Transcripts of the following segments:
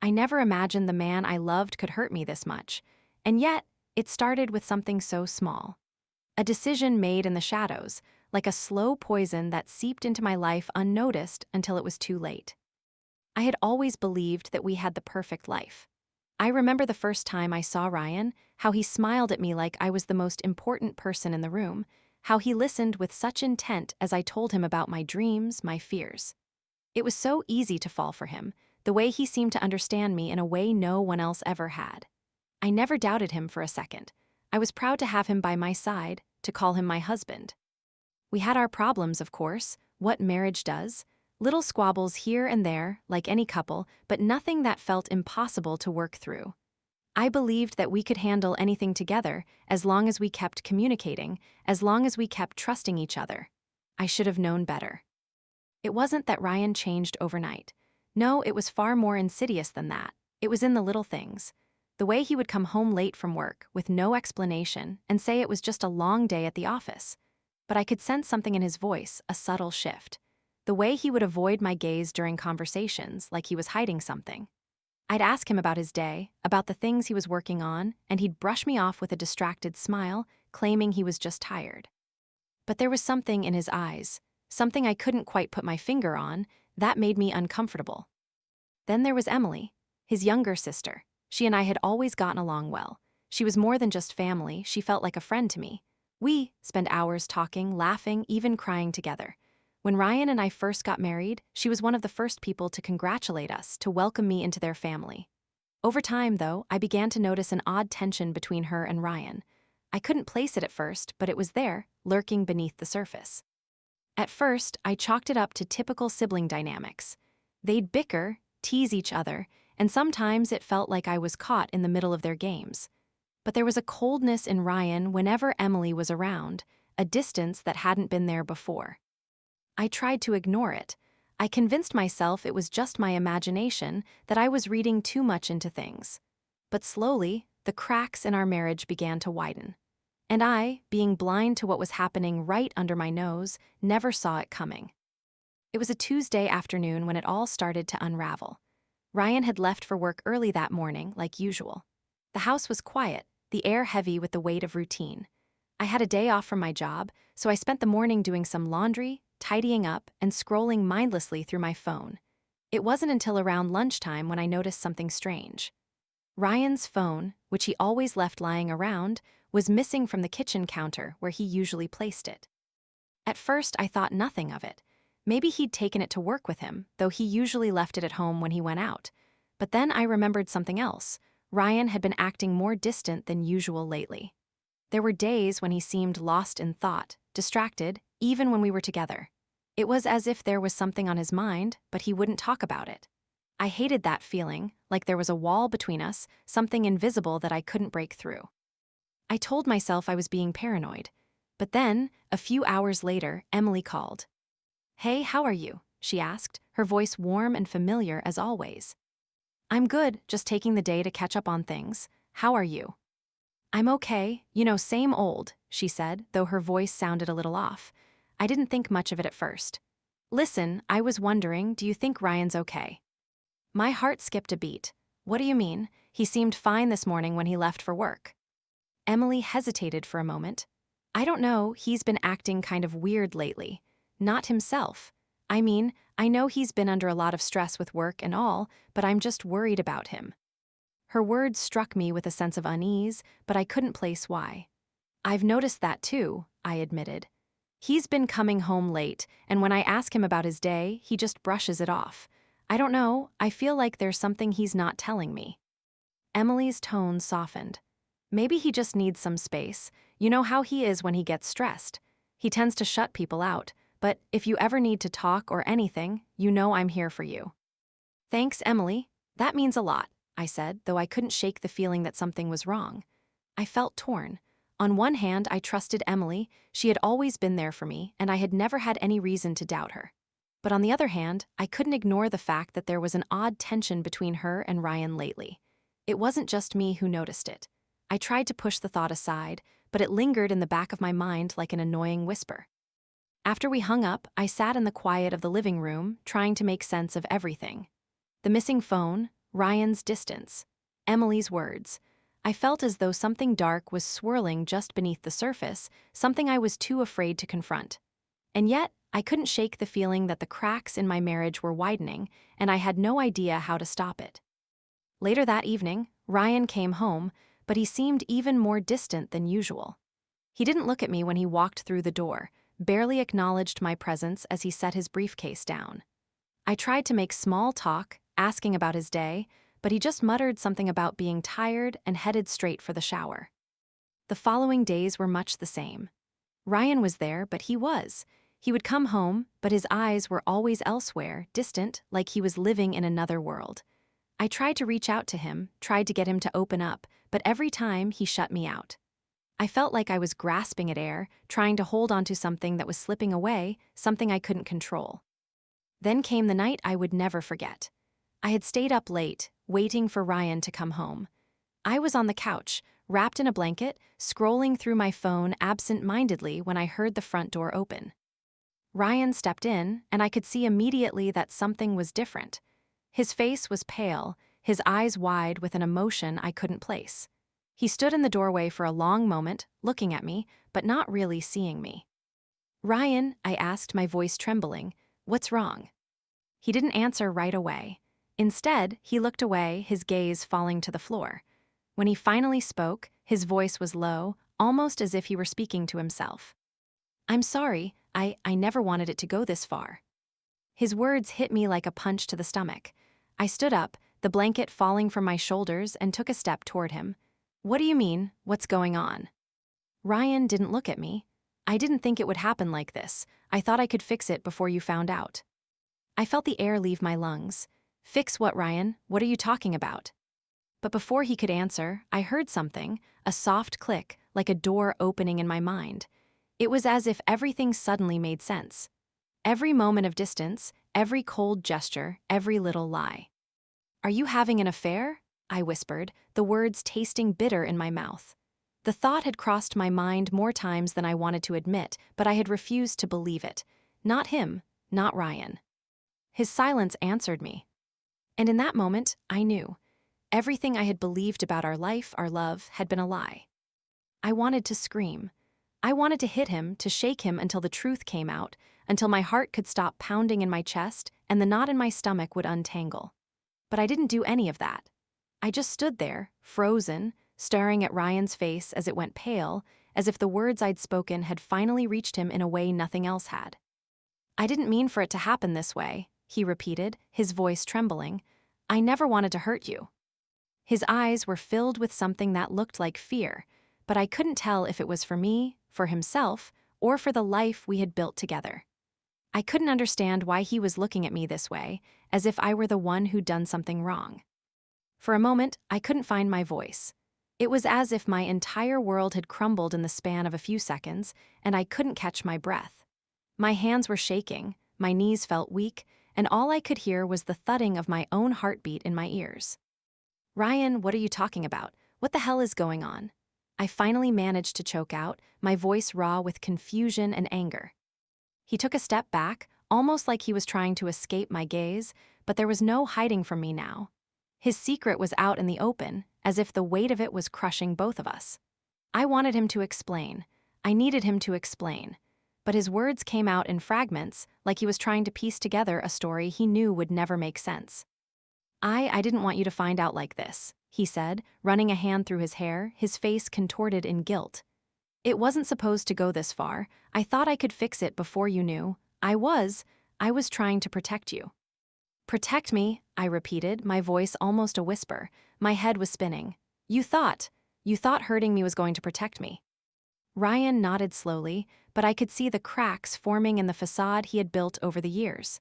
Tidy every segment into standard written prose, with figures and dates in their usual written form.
I never imagined the man I loved could hurt me this much. And yet, it started with something so small. A decision made in the shadows, like a slow poison that seeped into my life unnoticed until it was too late. I had always believed that we had the perfect life. I remember the first time I saw Ryan, how he smiled at me like I was the most important person in the room, how he listened with such intent as I told him about my dreams, my fears. It was so easy to fall for him, the way he seemed to understand me in a way no one else ever had. I never doubted him for a second. I was proud to have him by my side, to call him my husband. We had our problems, of course, what marriage does. Little squabbles here and there, like any couple, but nothing that felt impossible to work through. I believed that we could handle anything together as long as we kept communicating, as long as we kept trusting each other. I should have known better. It wasn't that Ryan changed overnight. No, it was far more insidious than that. It was in the little things. The way he would come home late from work, with no explanation, and say it was just a long day at the office. But I could sense something in his voice, a subtle shift. The way he would avoid my gaze during conversations, like he was hiding something. I'd ask him about his day, about the things he was working on, and he'd brush me off with a distracted smile, claiming he was just tired. But there was something in his eyes, something I couldn't quite put my finger on, that made me uncomfortable. Then there was Emily, his younger sister. She and I had always gotten along well. She was more than just family, she felt like a friend to me. We spent hours talking, laughing, even crying together. When Ryan and I first got married, she was one of the first people to congratulate us, to welcome me into their family. Over time, though, I began to notice an odd tension between her and Ryan. I couldn't place it at first, but it was there, lurking beneath the surface. At first, I chalked it up to typical sibling dynamics. They'd bicker, tease each other, and sometimes it felt like I was caught in the middle of their games. But there was a coldness in Ryan whenever Emily was around, a distance that hadn't been there before. I tried to ignore it. I convinced myself it was just my imagination, that I was reading too much into things. But slowly, the cracks in our marriage began to widen. And I, being blind to what was happening right under my nose, never saw it coming. It was a Tuesday afternoon when it all started to unravel. Ryan had left for work early that morning, like usual. The house was quiet, the air heavy with the weight of routine. I had a day off from my job, so I spent the morning doing some laundry, tidying up, and scrolling mindlessly through my phone. It wasn't until around lunchtime when I noticed something strange. Ryan's phone, which he always left lying around, was missing from the kitchen counter where he usually placed it. At first, I thought nothing of it. Maybe he'd taken it to work with him, though he usually left it at home when he went out. But then I remembered something else. Ryan had been acting more distant than usual lately. There were days when he seemed lost in thought, distracted, even when we were together. It was as if there was something on his mind, but he wouldn't talk about it. I hated that feeling, like there was a wall between us, something invisible that I couldn't break through. I told myself I was being paranoid. But then, a few hours later, Emily called. "Hey, how are you?" she asked, her voice warm and familiar as always. "I'm good, just taking the day to catch up on things. How are you?" "I'm okay, same old," she said, though her voice sounded a little off. I didn't think much of it at first. "Listen, I was wondering, do you think Ryan's okay?" My heart skipped a beat. "What do you mean? He seemed fine this morning when he left for work." Emily hesitated for a moment. "I don't know, he's been acting kind of weird lately. Not himself. I mean, I know he's been under a lot of stress with work and all, but I'm just worried about him." Her words struck me with a sense of unease, but I couldn't place why. "I've noticed that too," I admitted. "He's been coming home late, and when I ask him about his day, he just brushes it off. I don't know, I feel like there's something he's not telling me." Emily's tone softened. "Maybe he just needs some space. You know how he is when he gets stressed. He tends to shut people out, but if you ever need to talk or anything, you know I'm here for you." "Thanks, Emily. That means a lot," I said, though I couldn't shake the feeling that something was wrong. I felt torn. On one hand, I trusted Emily. She had always been there for me, and I had never had any reason to doubt her. But on the other hand, I couldn't ignore the fact that there was an odd tension between her and Ryan lately. It wasn't just me who noticed it. I tried to push the thought aside, but it lingered in the back of my mind like an annoying whisper. After we hung up, I sat in the quiet of the living room, trying to make sense of everything. The missing phone, Ryan's distance, Emily's words. I felt as though something dark was swirling just beneath the surface, something I was too afraid to confront. And yet, I couldn't shake the feeling that the cracks in my marriage were widening, and I had no idea how to stop it. Later that evening, Ryan came home, but he seemed even more distant than usual. He didn't look at me when he walked through the door, barely acknowledged my presence as he set his briefcase down. I tried to make small talk, asking about his day, but he just muttered something about being tired and headed straight for the shower. The following days were much the same. Ryan was there, but he was. He would come home, but his eyes were always elsewhere, distant, like he was living in another world. I tried to reach out to him, tried to get him to open up, but every time he shut me out. I felt like I was grasping at air, trying to hold onto something that was slipping away, something I couldn't control. Then came the night I would never forget. I had stayed up late, waiting for Ryan to come home. I was on the couch, wrapped in a blanket, scrolling through my phone absent-mindedly when I heard the front door open. Ryan stepped in, and I could see immediately that something was different. His face was pale, his eyes wide with an emotion I couldn't place. He stood in the doorway for a long moment, looking at me, but not really seeing me. "Ryan," I asked, my voice trembling, "what's wrong?" He didn't answer right away. Instead, he looked away, his gaze falling to the floor. When he finally spoke, his voice was low, almost as if he were speaking to himself. "I'm sorry, I never wanted it to go this far." His words hit me like a punch to the stomach. I stood up, the blanket falling from my shoulders, and took a step toward him. "What do you mean, what's going on?" Ryan didn't look at me. "I didn't think it would happen like this. I thought I could fix it before you found out." I felt the air leave my lungs. "Fix what, Ryan? What are you talking about?" But before he could answer, I heard something, a soft click, like a door opening in my mind. It was as if everything suddenly made sense. Every moment of distance, every cold gesture, every little lie. "Are you having an affair?" I whispered, the words tasting bitter in my mouth. The thought had crossed my mind more times than I wanted to admit, but I had refused to believe it. Not him, not Ryan. His silence answered me. And in that moment, I knew. Everything I had believed about our life, our love, had been a lie. I wanted to scream. I wanted to hit him, to shake him until the truth came out, until my heart could stop pounding in my chest and the knot in my stomach would untangle. But I didn't do any of that. I just stood there, frozen, staring at Ryan's face as it went pale, as if the words I'd spoken had finally reached him in a way nothing else had. "I didn't mean for it to happen this way," he repeated, his voice trembling. "I never wanted to hurt you." His eyes were filled with something that looked like fear, but I couldn't tell if it was for me, for himself, or for the life we had built together. I couldn't understand why he was looking at me this way, as if I were the one who'd done something wrong. For a moment, I couldn't find my voice. It was as if my entire world had crumbled in the span of a few seconds, and I couldn't catch my breath. My hands were shaking, my knees felt weak, and all I could hear was the thudding of my own heartbeat in my ears. "Ryan, what are you talking about? What the hell is going on?" I finally managed to choke out, my voice raw with confusion and anger. He took a step back, almost like he was trying to escape my gaze, but there was no hiding from me now. His secret was out in the open, as if the weight of it was crushing both of us. I wanted him to explain. I needed him to explain. But his words came out in fragments, like he was trying to piece together a story he knew would never make sense. I didn't want you to find out like this," he said, running a hand through his hair, his face contorted in guilt. "It wasn't supposed to go this far. I thought I could fix it before you knew. I was trying to protect you." "Protect me," I repeated, my voice almost a whisper. My head was spinning. You thought hurting me was going to protect me." Ryan nodded slowly, but I could see the cracks forming in the facade he had built over the years.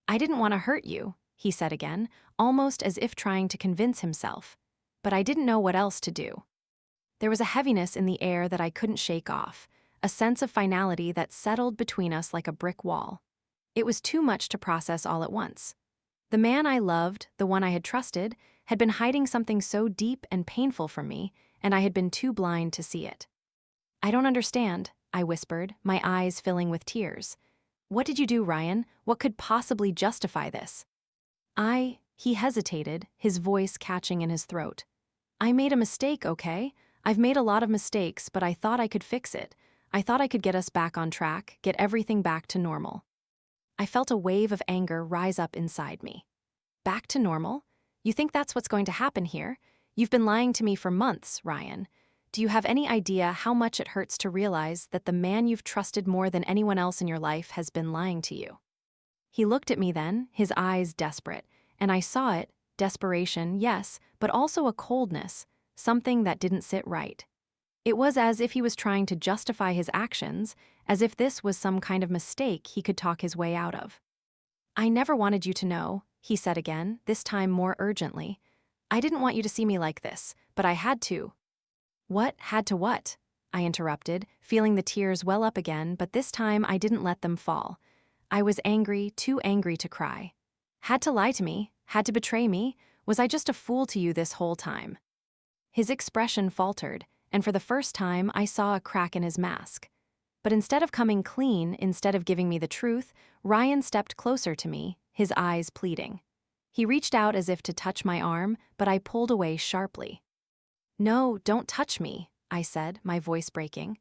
"I didn't want to hurt you," he said again, almost as if trying to convince himself. But I didn't know what else to do. There was a heaviness in the air that I couldn't shake off, a sense of finality that settled between us like a brick wall. It was too much to process all at once. The man I loved, the one I had trusted, had been hiding something so deep and painful from me, and I had been too blind to see it. "I don't understand," I whispered, my eyes filling with tears. "What did you do, Ryan? What could possibly justify this?" He hesitated, his voice catching in his throat. I made a mistake, okay? I've made a lot of mistakes, but I thought I could fix it. I thought I could get us back on track, get everything back to normal. I felt a wave of anger rise up inside me. Back to normal? You think that's what's going to happen here? You've been lying to me for months, Ryan. Do you have any idea how much it hurts to realize that the man you've trusted more than anyone else in your life has been lying to you? He looked at me then, his eyes desperate, and I saw it, desperation, yes, but also a coldness, something that didn't sit right. It was as if he was trying to justify his actions, as if this was some kind of mistake he could talk his way out of. I never wanted you to know, he said again, this time more urgently. I didn't want you to see me like this, but I had to. What had to what? I interrupted, feeling the tears well up again, but this time I didn't let them fall. I was angry, too angry to cry. Had to lie to me, had to betray me, was I just a fool to you this whole time? His expression faltered, and for the first time I saw a crack in his mask. But instead of coming clean, instead of giving me the truth, Ryan stepped closer to me, his eyes pleading. He reached out as if to touch my arm, but I pulled away sharply. No, don't touch me, I said, my voice breaking.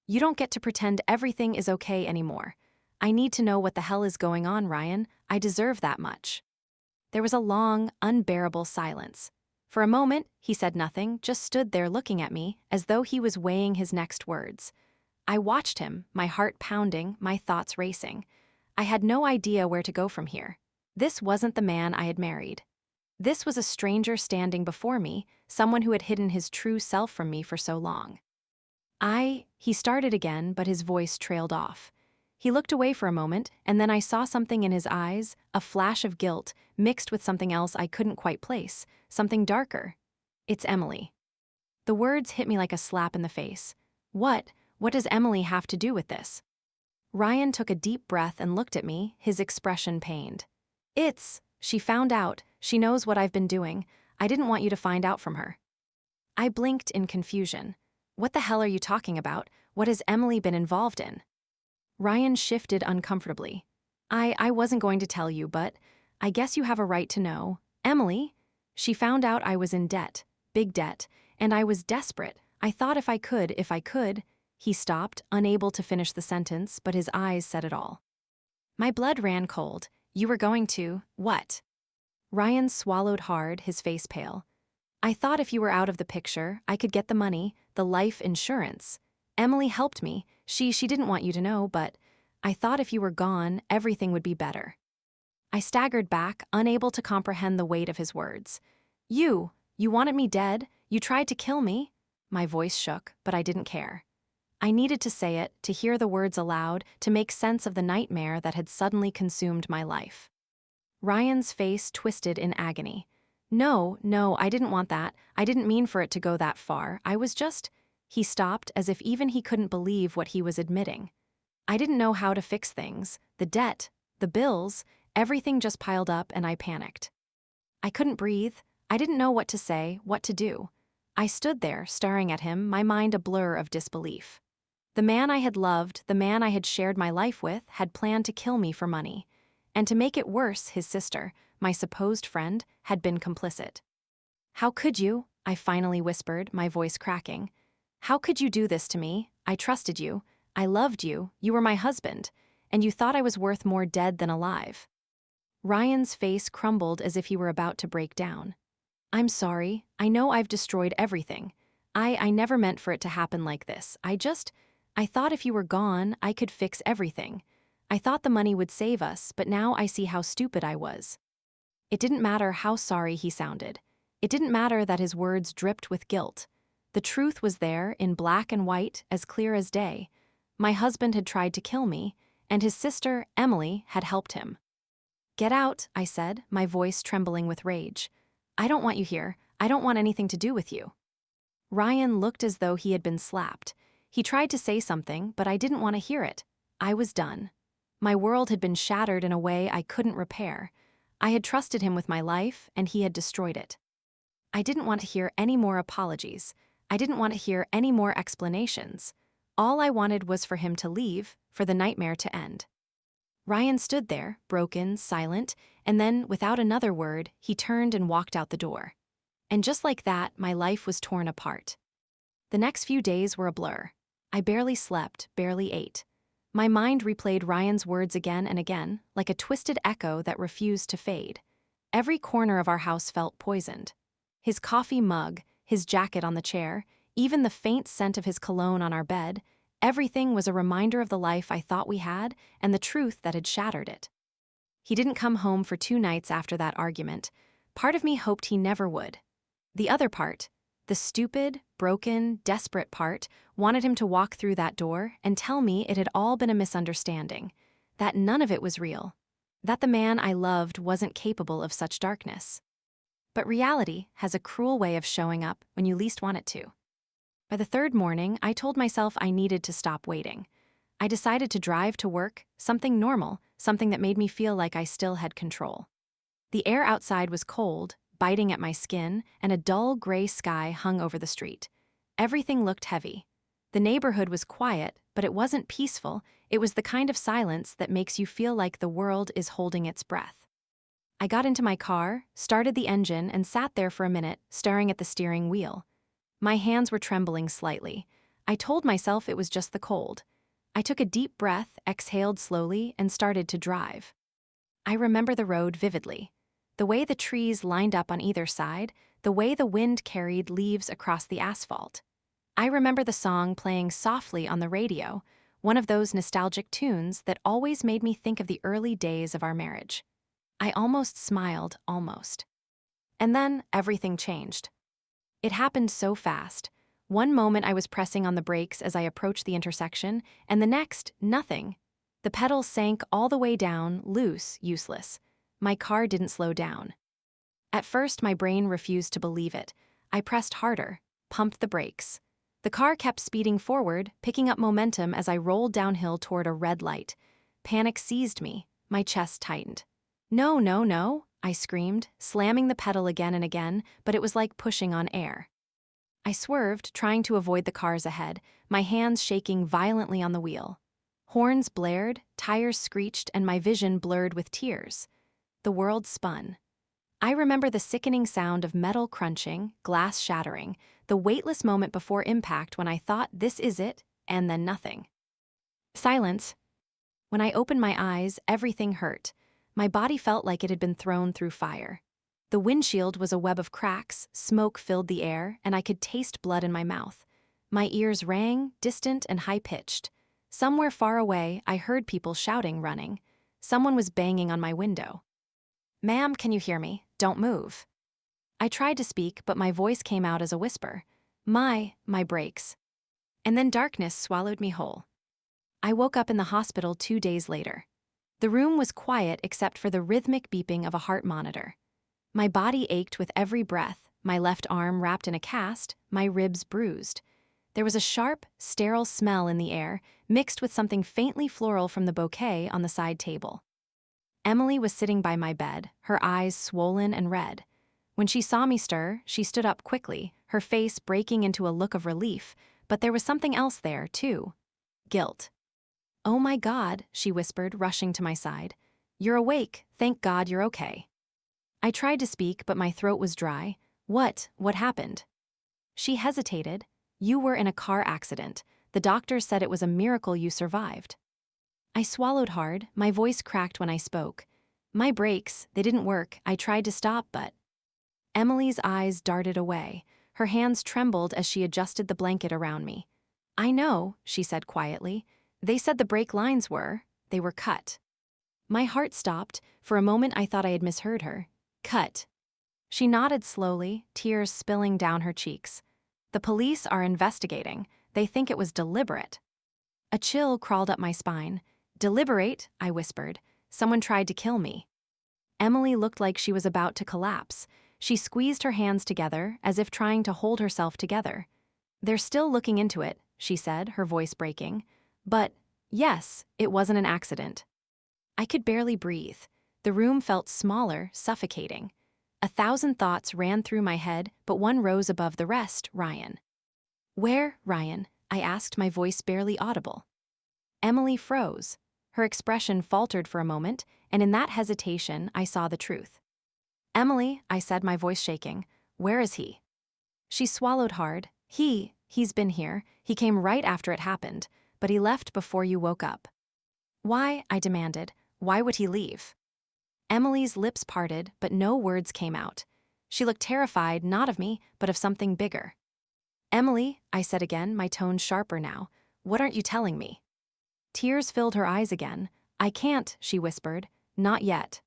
You don't get to pretend everything is okay anymore. I need to know what the hell is going on, Ryan. I deserve that much. There was a long, unbearable silence. For a moment, he said nothing, just stood there looking at me, as though he was weighing his next words. I watched him, my heart pounding, my thoughts racing. I had no idea where to go from here. This wasn't the man I had married. This was a stranger standing before me, someone who had hidden his true self from me for so long. He started again, but his voice trailed off. He looked away for a moment, and then I saw something in his eyes, a flash of guilt, mixed with something else I couldn't quite place, something darker. It's Emily. The words hit me like a slap in the face. What does Emily have to do with this? Ryan took a deep breath and looked at me, his expression pained. She found out, she knows what I've been doing. I didn't want you to find out from her. I blinked in confusion. What the hell are you talking about? What has Emily been involved in? Ryan shifted uncomfortably. I wasn't going to tell you, but I guess you have a right to know. Emily, she found out I was in debt, big debt, and I was desperate. I thought if I could. He stopped, unable to finish the sentence, but his eyes said it all. My blood ran cold. You were going to, what? Ryan swallowed hard, his face pale. I thought if you were out of the picture, I could get the money, the life insurance. Emily helped me. She didn't want you to know, but I thought if you were gone, everything would be better. I staggered back, unable to comprehend the weight of his words. You wanted me dead? You tried to kill me? My voice shook, but I didn't care. I needed to say it, to hear the words aloud, to make sense of the nightmare that had suddenly consumed my life. Ryan's face twisted in agony. No, I didn't want that. I didn't mean for it to go that far. I was just... He stopped as if even he couldn't believe what he was admitting. I didn't know how to fix things. The debt, the bills, everything just piled up and I panicked. I couldn't breathe. I didn't know what to say, what to do. I stood there, staring at him, my mind a blur of disbelief. The man I had loved, the man I had shared my life with, had planned to kill me for money. And to make it worse, his sister, my supposed friend, had been complicit. How could you? I finally whispered, my voice cracking. How could you do this to me? I trusted you. I loved you. You were my husband. And you thought I was worth more dead than alive. Ryan's face crumbled as if he were about to break down. I'm sorry. I know I've destroyed everything. I never meant for it to happen like this. I thought if you were gone, I could fix everything. I thought the money would save us, but now I see how stupid I was. It didn't matter how sorry he sounded. It didn't matter that his words dripped with guilt. The truth was there, in black and white, as clear as day. My husband had tried to kill me, and his sister, Emily, had helped him. Get out, I said, my voice trembling with rage. I don't want you here. I don't want anything to do with you. Ryan looked as though he had been slapped. He tried to say something, but I didn't want to hear it. I was done. My world had been shattered in a way I couldn't repair. I had trusted him with my life, and he had destroyed it. I didn't want to hear any more apologies. I didn't want to hear any more explanations. All I wanted was for him to leave, for the nightmare to end. Ryan stood there, broken, silent, and then, without another word, he turned and walked out the door. And just like that, my life was torn apart. The next few days were a blur. I barely slept, barely ate. My mind replayed Ryan's words again and again, like a twisted echo that refused to fade. Every corner of our house felt poisoned. His coffee mug, his jacket on the chair, even the faint scent of his cologne on our bed, everything was a reminder of the life I thought we had and the truth that had shattered it. He didn't come home for 2 nights after that argument. Part of me hoped he never would. The other part, the stupid, broken, desperate part, wanted him to walk through that door and tell me it had all been a misunderstanding, that none of it was real, that the man I loved wasn't capable of such darkness. But reality has a cruel way of showing up when you least want it to. By the 3rd morning, I told myself I needed to stop waiting. I decided to drive to work, something normal, something that made me feel like I still had control. The air outside was cold, biting at my skin, and a dull gray sky hung over the street. Everything looked heavy. The neighborhood was quiet, but it wasn't peaceful. It was the kind of silence that makes you feel like the world is holding its breath. I got into my car, started the engine, and sat there for a minute, staring at the steering wheel. My hands were trembling slightly. I told myself it was just the cold. I took a deep breath, exhaled slowly, and started to drive. I remember the road vividly. The way the trees lined up on either side, the way the wind carried leaves across the asphalt. I remember the song playing softly on the radio, one of those nostalgic tunes that always made me think of the early days of our marriage. I almost smiled, almost. And then everything changed. It happened so fast. One moment I was pressing on the brakes as I approached the intersection, and the next, nothing. The pedals sank all the way down, loose, useless. My car didn't slow down. At first, my brain refused to believe it. I pressed harder, pumped the brakes. The car kept speeding forward, picking up momentum as I rolled downhill toward a red light. Panic seized me. My chest tightened. No, no, no, I screamed, slamming the pedal again and again, but it was like pushing on air. I swerved, trying to avoid the cars ahead, my hands shaking violently on the wheel. Horns blared, tires screeched, and my vision blurred with tears. The world spun. I remember the sickening sound of metal crunching, glass shattering, the weightless moment before impact when I thought this is it, and then nothing. Silence. When I opened my eyes, everything hurt. My body felt like it had been thrown through fire. The windshield was a web of cracks, smoke filled the air, and I could taste blood in my mouth. My ears rang, distant and high-pitched. Somewhere far away, I heard people shouting, running. Someone was banging on my window. "Ma'am, can you hear me? Don't move." I tried to speak, but my voice came out as a whisper. My brakes. And then darkness swallowed me whole. I woke up in the hospital 2 days later. The room was quiet except for the rhythmic beeping of a heart monitor. My body ached with every breath, my left arm wrapped in a cast, my ribs bruised. There was a sharp, sterile smell in the air, mixed with something faintly floral from the bouquet on the side table. Emily was sitting by my bed, her eyes swollen and red. When she saw me stir, she stood up quickly, her face breaking into a look of relief, but there was something else there, too. Guilt. "Oh my God," she whispered, rushing to my side. "You're awake. Thank God you're okay." I tried to speak, but my throat was dry. What happened?" She hesitated. "You were in a car accident. The doctors said it was a miracle you survived." I swallowed hard, my voice cracked when I spoke. "My brakes, they didn't work. I tried to stop, but—" Emily's eyes darted away. Her hands trembled as she adjusted the blanket around me. "I know," she said quietly. "They said the brake lines they were cut." My heart stopped. For a moment I thought I had misheard her. "Cut." She nodded slowly, tears spilling down her cheeks. "The police are investigating. They think it was deliberate." A chill crawled up my spine. "Deliberate," I whispered. "Someone tried to kill me." Emily looked like she was about to collapse. She squeezed her hands together, as if trying to hold herself together. "They're still looking into it," she said, her voice breaking. "But, yes, it wasn't an accident." I could barely breathe. The room felt smaller, suffocating. 1,000 thoughts ran through my head, but one rose above the rest: Ryan. "Where, Ryan?" I asked, my voice barely audible. Emily froze. Her expression faltered for a moment, and in that hesitation, I saw the truth. "Emily," I said, my voice shaking, "where is he?" She swallowed hard. He's been here. He came right after it happened, but he left before you woke up." "Why?" I demanded. "Why would he leave?" Emily's lips parted, but no words came out. She looked terrified, not of me, but of something bigger. "Emily," I said again, my tone sharper now, "what aren't you telling me?" Tears filled her eyes again. "I can't," she whispered. "Not yet."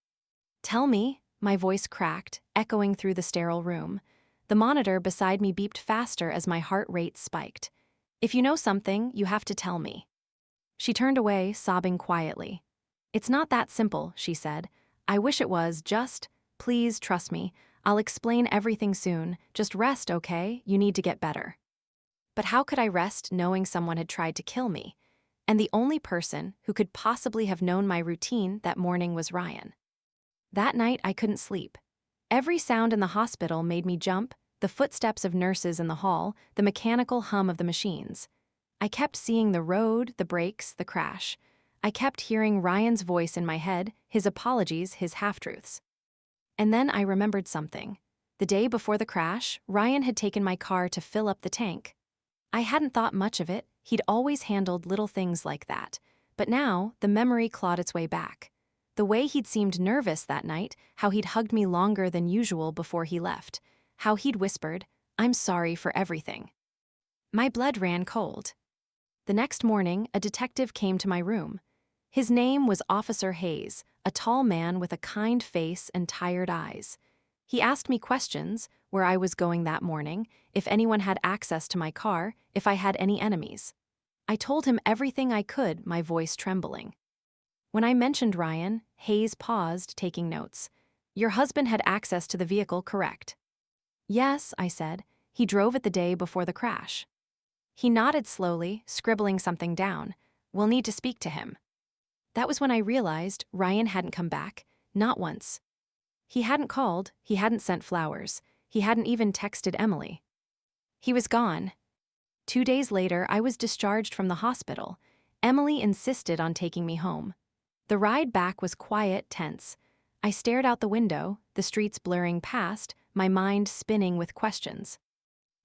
"Tell me," my voice cracked, echoing through the sterile room. The monitor beside me beeped faster as my heart rate spiked. "If you know something, you have to tell me." She turned away, sobbing quietly. "It's not that simple," she said. "I wish it was, please trust me. I'll explain everything soon. Just rest, okay? You need to get better." But how could I rest knowing someone had tried to kill me? And the only person who could possibly have known my routine that morning was Ryan. That night, I couldn't sleep. Every sound in the hospital made me jump, the footsteps of nurses in the hall, the mechanical hum of the machines. I kept seeing the road, the brakes, the crash. I kept hearing Ryan's voice in my head, his apologies, his half-truths. And then I remembered something. The day before the crash, Ryan had taken my car to fill up the tank. I hadn't thought much of it. He'd always handled little things like that. But now, the memory clawed its way back. The way he'd seemed nervous that night, how he'd hugged me longer than usual before he left, how he'd whispered, "I'm sorry for everything." My blood ran cold. The next morning, a detective came to my room. His name was Officer Hayes, a tall man with a kind face and tired eyes. He asked me questions, where I was going that morning, if anyone had access to my car, if I had any enemies. I told him everything I could, my voice trembling. When I mentioned Ryan, Hayes paused, taking notes. "Your husband had access to the vehicle, correct?" "Yes," I said. "He drove it the day before the crash." He nodded slowly, scribbling something down. "We'll need to speak to him." That was when I realized Ryan hadn't come back, not once. He hadn't called, he hadn't sent flowers, he hadn't even texted Emily. He was gone. 2 days later, I was discharged from the hospital. Emily insisted on taking me home. The ride back was quiet, tense. I stared out the window, the streets blurring past, my mind spinning with questions.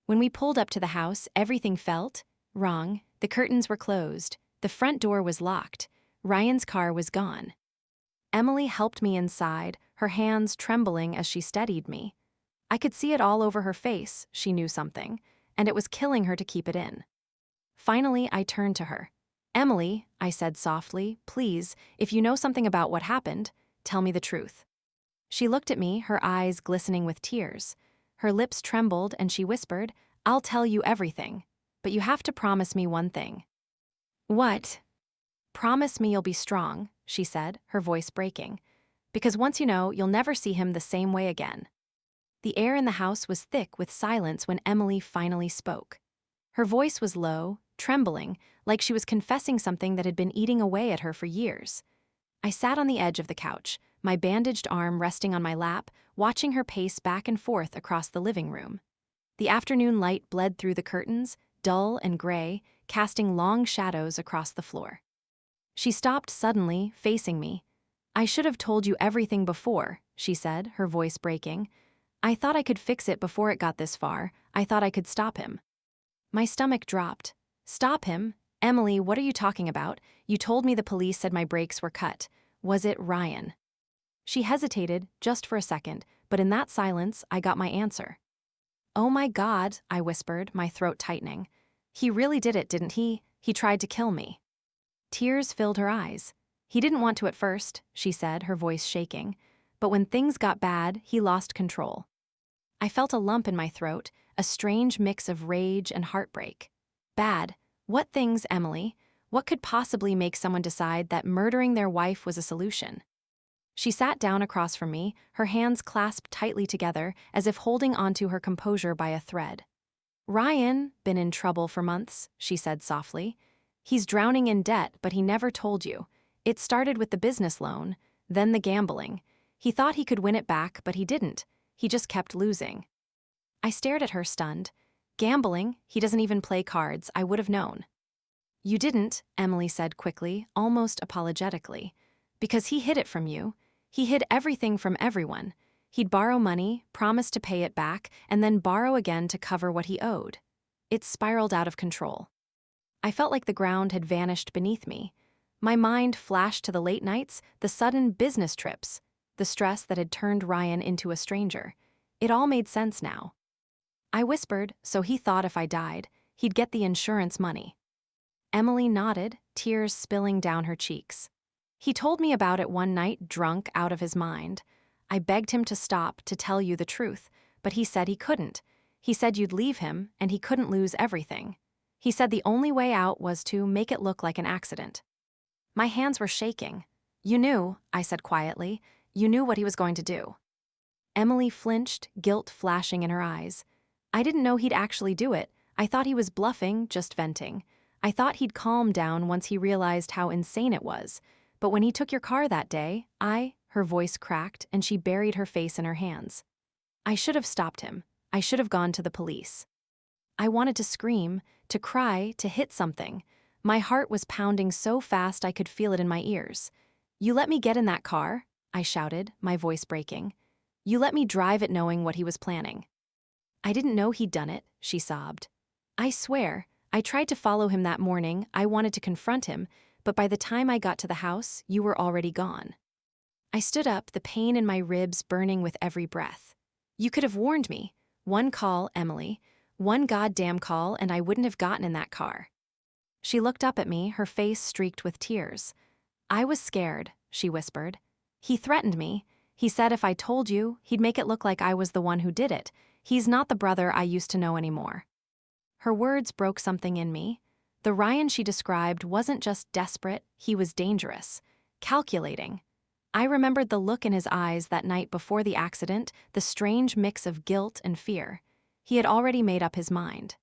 When we pulled up to the house, everything felt wrong. The curtains were closed. The front door was locked. Ryan's car was gone. Emily helped me inside, her hands trembling as she steadied me. I could see it all over her face. She knew something, and it was killing her to keep it in. Finally, I turned to her. "Emily," I said softly, "please, if you know something about what happened, tell me the truth." She looked at me, her eyes glistening with tears. Her lips trembled and she whispered, "I'll tell you everything, but you have to promise me one thing." "What?" "Promise me you'll be strong," she said, her voice breaking. "Because once you know, you'll never see him the same way again." The air in the house was thick with silence when Emily finally spoke. Her voice was low, trembling, like she was confessing something that had been eating away at her for years. I sat on the edge of the couch, my bandaged arm resting on my lap, watching her pace back and forth across the living room. The afternoon light bled through the curtains, dull and gray, casting long shadows across the floor. She stopped suddenly, facing me. "I should have told you everything before," she said, her voice breaking. "I thought I could fix it before it got this far. I thought I could stop him." My stomach dropped. "Stop him? Emily, what are you talking about? You told me the police said my brakes were cut. Was it Ryan?" She hesitated, just for a second, but in that silence, I got my answer. "Oh my God," I whispered, my throat tightening. "He really did it, didn't he? He tried to kill me." Tears filled her eyes. "He didn't want to at first," she said, her voice shaking. "But when things got bad, he lost control." I felt a lump in my throat, a strange mix of rage and heartbreak. Bad? What things, Emily? What could possibly make someone decide that murdering their wife was a solution? She sat down across from me, her hands clasped tightly together, as if holding onto her composure by a thread. "Ryan, been in trouble for months," she said softly. "He's drowning in debt, but he never told you. It started with the business loan, then the gambling. He thought he could win it back, but he didn't. He just kept losing." I stared at her, stunned. "Gambling? He doesn't even play cards. I would have known." You didn't, Emily said quickly, almost apologetically. Because he hid it from you. He hid everything from everyone. He'd borrow money, promise to pay it back, and then borrow again to cover what he owed. It spiraled out of control. I felt like the ground had vanished beneath me. My mind flashed to the late nights, the sudden business trips, the stress that had turned Ryan into a stranger. It all made sense now. I whispered, so he thought if I died, he'd get the insurance money. Emily nodded, tears spilling down her cheeks. He told me about it one night, drunk out of his mind. I begged him to stop, to tell you the truth, but he said he couldn't. He said you'd leave him, and he couldn't lose everything. He said the only way out was to make it look like an accident. My hands were shaking. You knew, I said quietly. You knew what he was going to do. Emily flinched, guilt flashing in her eyes. I didn't know he'd actually do it. I thought he was bluffing, just venting. I thought he'd calm down once he realized how insane it was. But when he took your car that day, her voice cracked and she buried her face in her hands. I should have stopped him. I should have gone to the police. I wanted to scream, to cry, to hit something. My heart was pounding so fast I could feel it in my ears. You let me get in that car, I shouted, my voice breaking. You let me drive it knowing what he was planning. I didn't know he'd done it, she sobbed. I swear, I tried to follow him that morning, I wanted to confront him, but by the time I got to the house, you were already gone. I stood up, the pain in my ribs burning with every breath. You could have warned me. One call, Emily. One goddamn call, and I wouldn't have gotten in that car. She looked up at me, her face streaked with tears. I was scared, she whispered. He threatened me. He said if I told you, he'd make it look like I was the one who did it. He's not the brother I used to know anymore. Her words broke something in me. The Ryan she described wasn't just desperate, he was dangerous, calculating. I remembered the look in his eyes that night before the accident, the strange mix of guilt and fear. He had already made up his mind.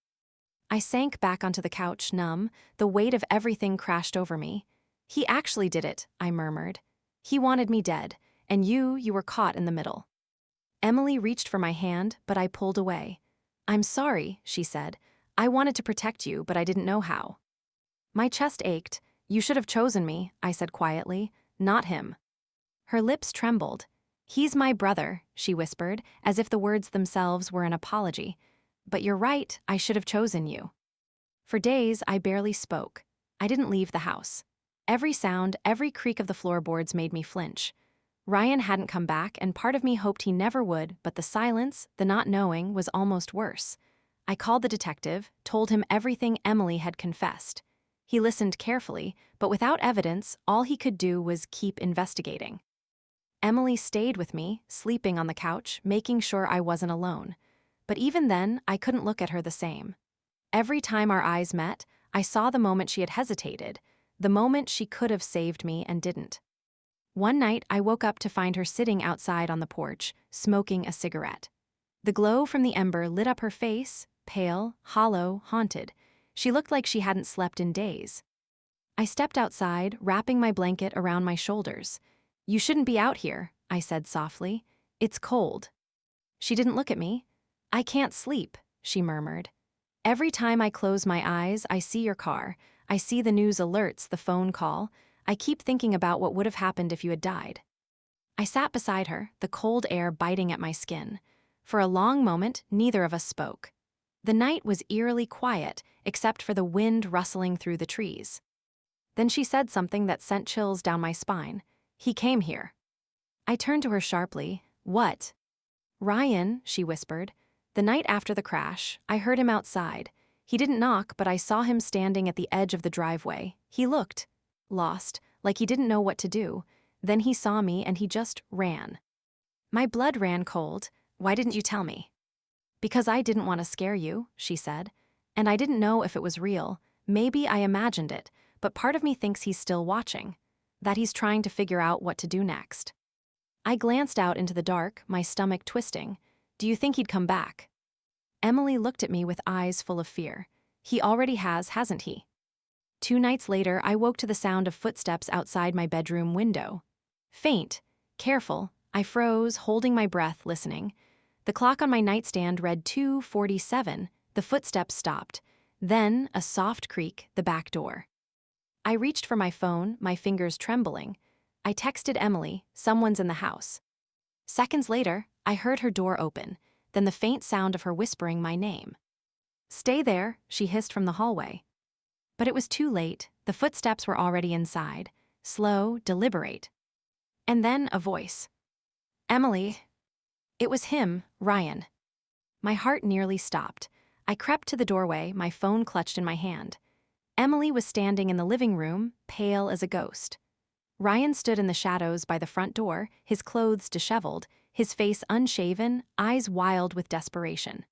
I sank back onto the couch, numb, the weight of everything crashed over me. He actually did it, I murmured. He wanted me dead, and you were caught in the middle. Emily reached for my hand, but I pulled away. I'm sorry, she said. I wanted to protect you, but I didn't know how. My chest ached. You should have chosen me, I said quietly, not him. Her lips trembled. He's my brother, she whispered, as if the words themselves were an apology. But you're right, I should have chosen you. For days, I barely spoke. I didn't leave the house. Every sound, every creak of the floorboards made me flinch. Ryan hadn't come back, and part of me hoped he never would, but the silence, the not knowing, was almost worse. I called the detective, told him everything Emily had confessed. He listened carefully, but without evidence, all he could do was keep investigating. Emily stayed with me, sleeping on the couch, making sure I wasn't alone. But even then, I couldn't look at her the same. Every time our eyes met, I saw the moment she had hesitated, the moment she could have saved me and didn't. One night, I woke up to find her sitting outside on the porch, smoking a cigarette. The glow from the ember lit up her face, pale, hollow, haunted. She looked like she hadn't slept in days. I stepped outside, wrapping my blanket around my shoulders. You shouldn't be out here, I said softly. It's cold. She didn't look at me. I can't sleep, she murmured. Every time I close my eyes, I see your car. I see the news alerts, the phone call. I keep thinking about what would have happened if you had died. I sat beside her, the cold air biting at my skin. For a long moment, neither of us spoke. The night was eerily quiet, except for the wind rustling through the trees. Then she said something that sent chills down my spine. He came here. I turned to her sharply. What? Ryan, she whispered. The night after the crash, I heard him outside. He didn't knock, but I saw him standing at the edge of the driveway. He looked lost, like he didn't know what to do. Then he saw me and he just ran. My blood ran cold. Why didn't you tell me? Because I didn't want to scare you, she said. And I didn't know if it was real. Maybe I imagined it, but part of me thinks he's still watching. That he's trying to figure out what to do next. I glanced out into the dark, my stomach twisting. Do you think he'd come back? Emily looked at me with eyes full of fear. He already has, hasn't he? 2 nights later, I woke to the sound of footsteps outside my bedroom window. Faint, careful, I froze, holding my breath, listening. The clock on my nightstand read 2:47. The footsteps stopped. Then, a soft creak, the back door. I reached for my phone, my fingers trembling. I texted Emily, "Someone's in the house." Seconds later, I heard her door open, then the faint sound of her whispering my name. "Stay there," she hissed from the hallway. But it was too late, the footsteps were already inside, slow, deliberate. And then a voice. "Emily." It was him, Ryan. My heart nearly stopped. I crept to the doorway, my phone clutched in my hand. Emily was standing in the living room, pale as a ghost. Ryan stood in the shadows by the front door, his clothes disheveled, his face unshaven, eyes wild with desperation.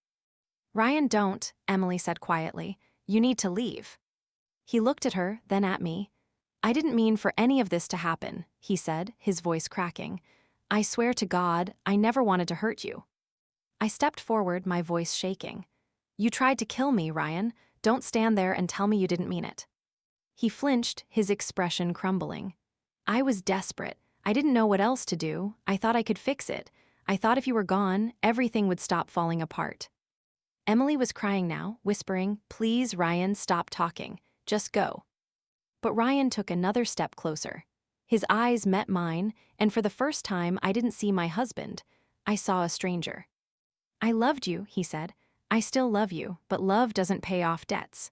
"Ryan, don't," Emily said quietly. "You need to leave." He looked at her, then at me. "I didn't mean for any of this to happen," he said, his voice cracking. "I swear to God, I never wanted to hurt you." I stepped forward, my voice shaking. "You tried to kill me, Ryan. Don't stand there and tell me you didn't mean it." He flinched, his expression crumbling. "I was desperate. I didn't know what else to do. I thought I could fix it. I thought if you were gone, everything would stop falling apart." Emily was crying now, whispering, "Please, Ryan, stop talking. Just go." But Ryan took another step closer. His eyes met mine, and for the first time I didn't see my husband. I saw a stranger. "I loved you," he said. "I still love you, but love doesn't pay off debts."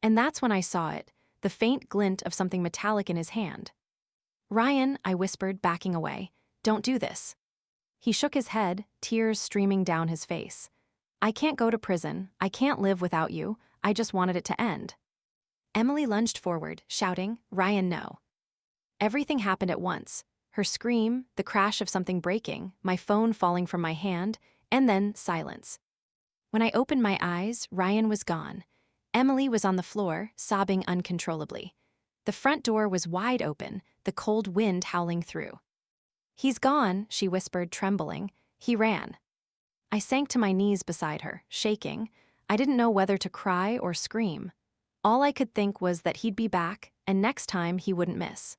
And that's when I saw it, the faint glint of something metallic in his hand. "Ryan," I whispered, backing away, "don't do this." He shook his head, tears streaming down his face. "I can't go to prison. I can't live without you. I just wanted it to end." Emily lunged forward, shouting, "Ryan, no." Everything happened at once. Her scream, the crash of something breaking, my phone falling from my hand, and then silence. When I opened my eyes, Ryan was gone. Emily was on the floor, sobbing uncontrollably. The front door was wide open, the cold wind howling through. "He's gone," she whispered, trembling. "He ran." I sank to my knees beside her, shaking. I didn't know whether to cry or scream. All I could think was that he'd be back, and next time he wouldn't miss.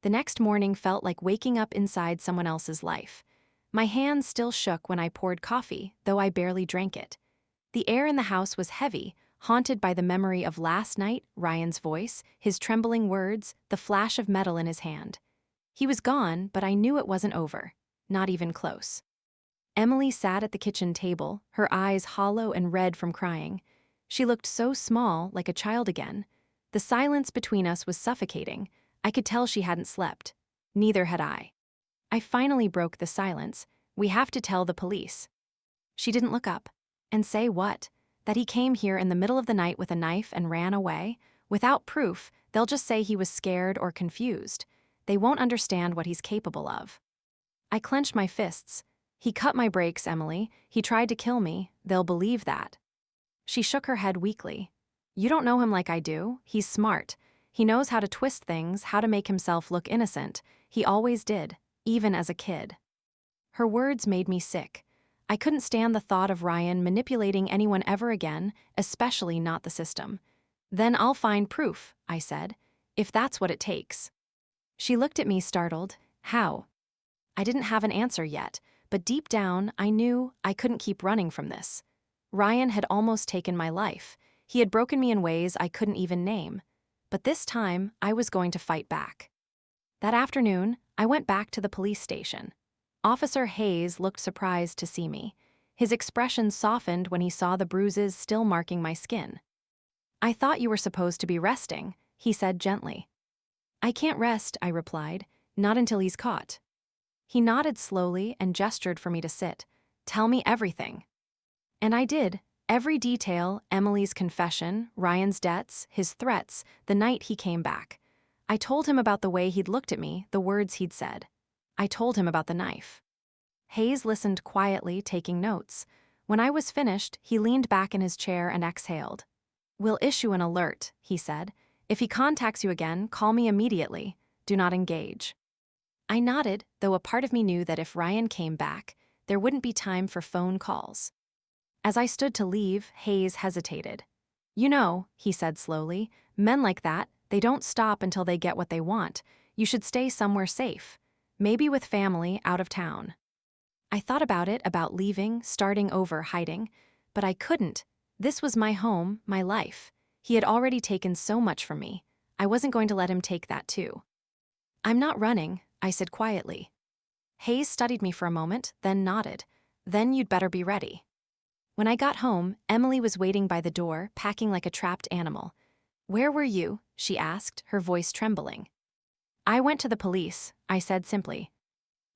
The next morning felt like waking up inside someone else's life. My hands still shook when I poured coffee, though I barely drank it. The air in the house was heavy, haunted by the memory of last night, Ryan's voice, his trembling words, the flash of metal in his hand. He was gone, but I knew it wasn't over. Not even close. Emily sat at the kitchen table, her eyes hollow and red from crying. She looked so small, like a child again. The silence between us was suffocating. I could tell she hadn't slept. Neither had I. I finally broke the silence. "We have to tell the police." She didn't look up. "And say what? That he came here in the middle of the night with a knife and ran away? Without proof, they'll just say he was scared or confused. They won't understand what he's capable of." I clenched my fists. "He cut my brakes, Emily. He tried to kill me. They'll believe that." She shook her head weakly. "You don't know him like I do. He's smart. He knows how to twist things, how to make himself look innocent. He always did, even as a kid." Her words made me sick. I couldn't stand the thought of Ryan manipulating anyone ever again, especially not the system. "Then I'll find proof," I said, "if that's what it takes." She looked at me startled. "How?" I didn't have an answer yet, but deep down, I knew I couldn't keep running from this. Ryan had almost taken my life. He had broken me in ways I couldn't even name. But this time, I was going to fight back. That afternoon, I went back to the police station. Officer Hayes looked surprised to see me. His expression softened when he saw the bruises still marking my skin. "I thought you were supposed to be resting," he said gently. "I can't rest," I replied, "not until he's caught." He nodded slowly and gestured for me to sit. "Tell me everything." And I did. Every detail, Emily's confession, Ryan's debts, his threats, the night he came back. I told him about the way he'd looked at me, the words he'd said. I told him about the knife. Hayes listened quietly, taking notes. When I was finished, he leaned back in his chair and exhaled. "We'll issue an alert," he said. "If he contacts you again, call me immediately. Do not engage." I nodded, though a part of me knew that if Ryan came back, there wouldn't be time for phone calls. As I stood to leave, Hayes hesitated. "You know," he said slowly, "men like that, they don't stop until they get what they want. You should stay somewhere safe. Maybe with family, out of town." I thought about leaving, starting over, hiding. But I couldn't. This was my home, my life. He had already taken so much from me. I wasn't going to let him take that too. I'm not running, I said quietly. Hayes studied me for a moment, then nodded. Then you'd better be ready. When I got home, Emily was waiting by the door, packing like a trapped animal. Where were you? She asked, her voice trembling. I went to the police, I said simply.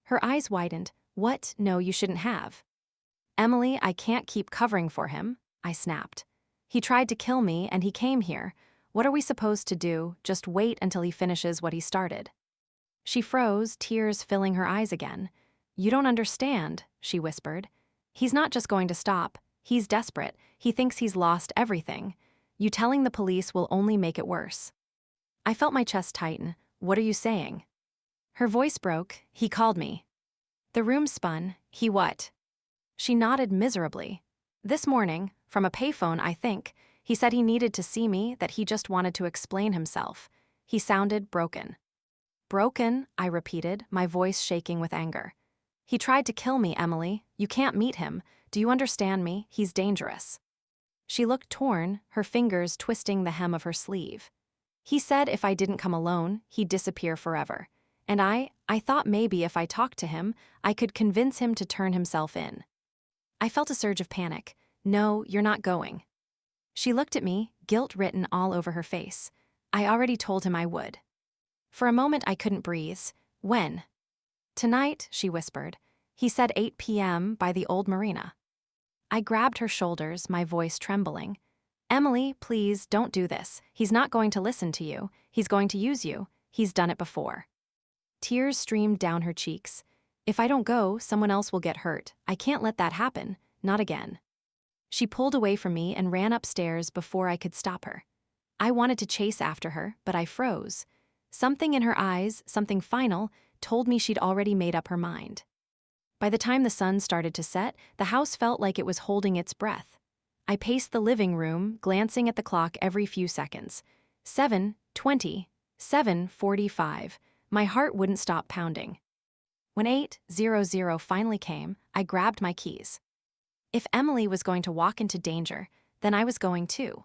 Her eyes widened. What? No, you shouldn't have. Emily, I can't keep covering for him, I snapped. He tried to kill me and he came here. What are we supposed to do? Just wait until he finishes what he started. She froze, tears filling her eyes again. You don't understand, she whispered. He's not just going to stop. He's desperate. He thinks he's lost everything. You telling the police will only make it worse. I felt my chest tighten. What are you saying? Her voice broke. He called me. The room spun. He what? She nodded miserably. This morning, from a payphone, I think, he said he needed to see me, that he just wanted to explain himself. He sounded broken. Broken, I repeated, my voice shaking with anger. He tried to kill me, Emily. You can't meet him. Do you understand me? He's dangerous. She looked torn, her fingers twisting the hem of her sleeve. He said if I didn't come alone, he'd disappear forever. And I thought maybe if I talked to him, I could convince him to turn himself in. I felt a surge of panic. No, you're not going. She looked at me, guilt written all over her face. I already told him I would. For a moment I couldn't breathe. When? Tonight, she whispered. He said 8 p.m. by the old marina. I grabbed her shoulders, my voice trembling. Emily, please, don't do this. He's not going to listen to you. He's going to use you. He's done it before. Tears streamed down her cheeks. If I don't go, someone else will get hurt. I can't let that happen. Not again. She pulled away from me and ran upstairs before I could stop her. I wanted to chase after her, but I froze. Something in her eyes, something final, told me she'd already made up her mind. By the time the sun started to set, the house felt like it was holding its breath. I paced the living room, glancing at the clock every few seconds. 7:20, 7:45. My heart wouldn't stop pounding. When 8:00 finally came, I grabbed my keys. If Emily was going to walk into danger, then I was going too.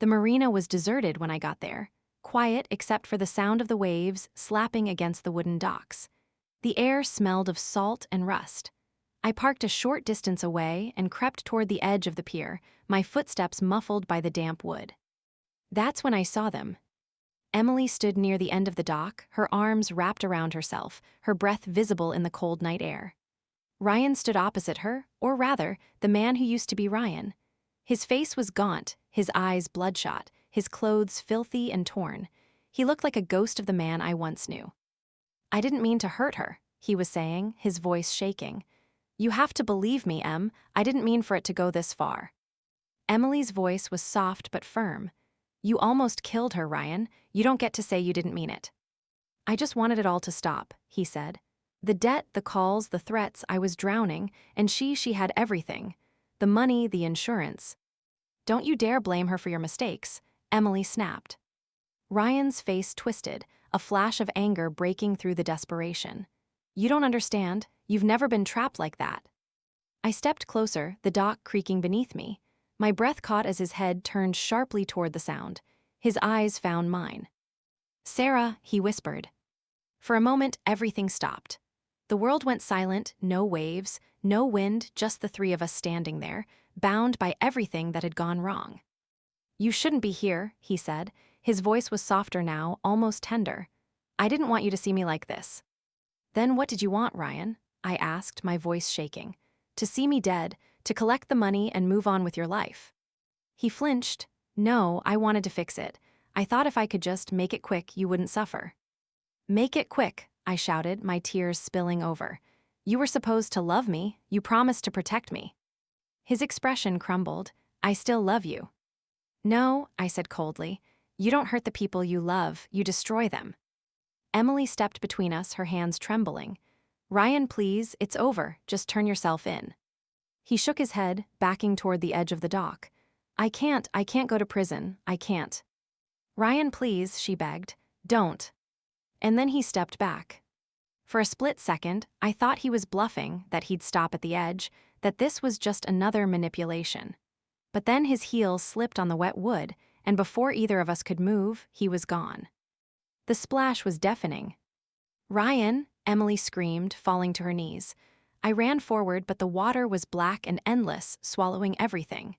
The marina was deserted when I got there, quiet except for the sound of the waves slapping against the wooden docks. The air smelled of salt and rust. I parked a short distance away and crept toward the edge of the pier, my footsteps muffled by the damp wood. That's when I saw them. Emily stood near the end of the dock, her arms wrapped around herself, her breath visible in the cold night air. Ryan stood opposite her, or rather, the man who used to be Ryan. His face was gaunt, his eyes bloodshot, his clothes filthy and torn. He looked like a ghost of the man I once knew. I didn't mean to hurt her, he was saying, his voice shaking. You have to believe me, Em. I didn't mean for it to go this far. Emily's voice was soft but firm. You almost killed her, Ryan. You don't get to say you didn't mean it. I just wanted it all to stop, he said. The debt, the calls, the threats, I was drowning, and she had everything. The money, the insurance. Don't you dare blame her for your mistakes, Emily snapped. Ryan's face twisted, a flash of anger breaking through the desperation. You don't understand. You've never been trapped like that. I stepped closer, the dock creaking beneath me. My breath caught as his head turned sharply toward the sound. His eyes found mine. Sarah, he whispered. For a moment, everything stopped. The world went silent, no waves, no wind, just the three of us standing there, bound by everything that had gone wrong. You shouldn't be here, he said. His voice was softer now, almost tender. I didn't want you to see me like this. Then what did you want, Ryan? I asked, my voice shaking. To see me dead, to collect the money and move on with your life. He flinched. No, I wanted to fix it. I thought if I could just make it quick, you wouldn't suffer. Make it quick, I shouted, my tears spilling over. You were supposed to love me. You promised to protect me. His expression crumbled. I still love you. No, I said coldly. You don't hurt the people you love, you destroy them. Emily stepped between us, her hands trembling. Ryan, please, it's over. Just turn yourself in. He shook his head, backing toward the edge of the dock. I can't go to prison. I can't. Ryan, please, she begged. Don't. And then he stepped back. For a split second, I thought he was bluffing, that he'd stop at the edge, that this was just another manipulation. But then his heels slipped on the wet wood, and before either of us could move, he was gone. The splash was deafening. "Ryan!" Emily screamed, falling to her knees. I ran forward, but the water was black and endless, swallowing everything.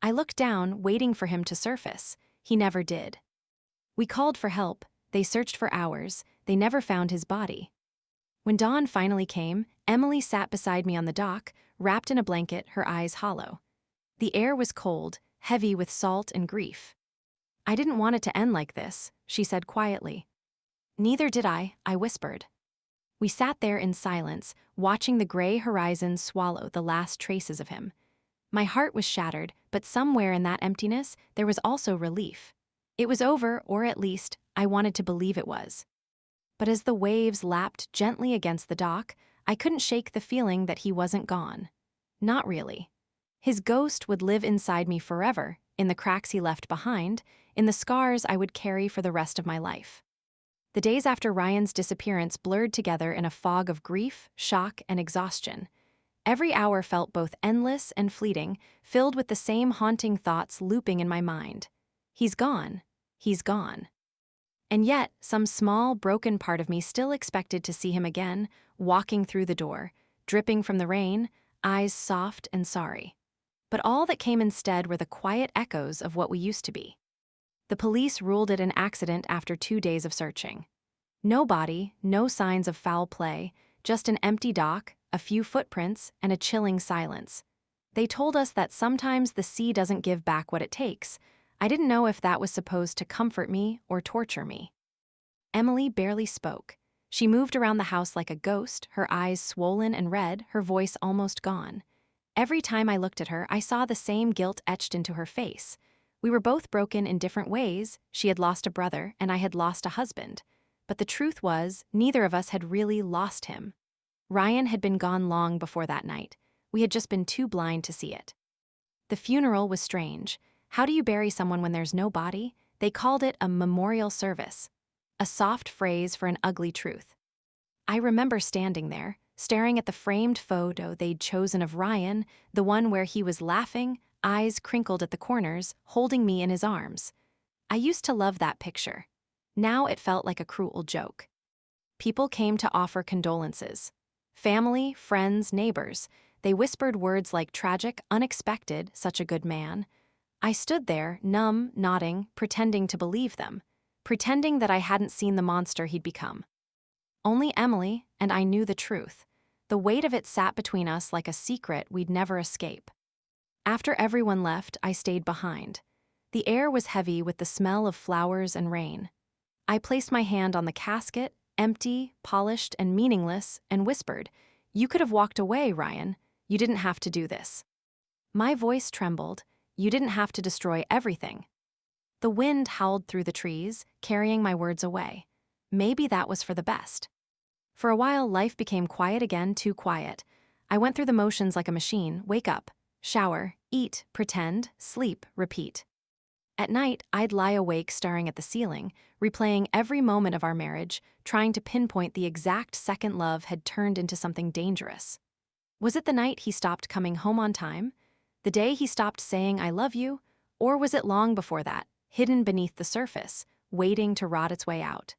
I looked down, waiting for him to surface. He never did. We called for help. They searched for hours. They never found his body. When dawn finally came, Emily sat beside me on the dock, wrapped in a blanket, her eyes hollow. The air was cold, heavy with salt and grief. "I didn't want it to end like this," she said quietly. "Neither did I whispered. We sat there in silence, watching the gray horizon swallow the last traces of him. My heart was shattered, but somewhere in that emptiness, there was also relief. It was over, or at least, I wanted to believe it was. But as the waves lapped gently against the dock, I couldn't shake the feeling that he wasn't gone. Not really. His ghost would live inside me forever, in the cracks he left behind, in the scars I would carry for the rest of my life. The days after Ryan's disappearance blurred together in a fog of grief, shock, and exhaustion. Every hour felt both endless and fleeting, filled with the same haunting thoughts looping in my mind. He's gone. He's gone. And yet, some small, broken part of me still expected to see him again, walking through the door, dripping from the rain, eyes soft and sorry. But all that came instead were the quiet echoes of what we used to be. The police ruled it an accident after 2 days of searching. No body, no signs of foul play, just an empty dock, a few footprints, and a chilling silence. They told us that sometimes the sea doesn't give back what it takes. I didn't know if that was supposed to comfort me or torture me. Emily barely spoke. She moved around the house like a ghost, her eyes swollen and red, her voice almost gone. Every time I looked at her, I saw the same guilt etched into her face. We were both broken in different ways. She had lost a brother, and I had lost a husband. But the truth was, neither of us had really lost him. Ryan had been gone long before that night. We had just been too blind to see it. The funeral was strange. How do you bury someone when there's no body? They called it a memorial service. A soft phrase for an ugly truth. I remember standing there, staring at the framed photo they'd chosen of Ryan, the one where he was laughing, eyes crinkled at the corners, holding me in his arms. I used to love that picture. Now it felt like a cruel joke. People came to offer condolences. Family, friends, neighbors. They whispered words like tragic, unexpected, such a good man. I stood there, numb, nodding, pretending to believe them, pretending that I hadn't seen the monster he'd become. Only Emily and I knew the truth. The weight of it sat between us like a secret we'd never escape. After everyone left, I stayed behind. The air was heavy with the smell of flowers and rain. I placed my hand on the casket, empty, polished, and meaningless, and whispered, "You could have walked away, Ryan. You didn't have to do this." My voice trembled. You didn't have to destroy everything. The wind howled through the trees, carrying my words away. Maybe that was for the best. For a while, life became quiet again, too quiet. I went through the motions like a machine: wake up, shower, eat, pretend, sleep, repeat. At night, I'd lie awake staring at the ceiling, replaying every moment of our marriage, trying to pinpoint the exact second love had turned into something dangerous. Was it the night he stopped coming home on time? The day he stopped saying "I love you"? Or was it long before that, hidden beneath the surface, waiting to rot its way out?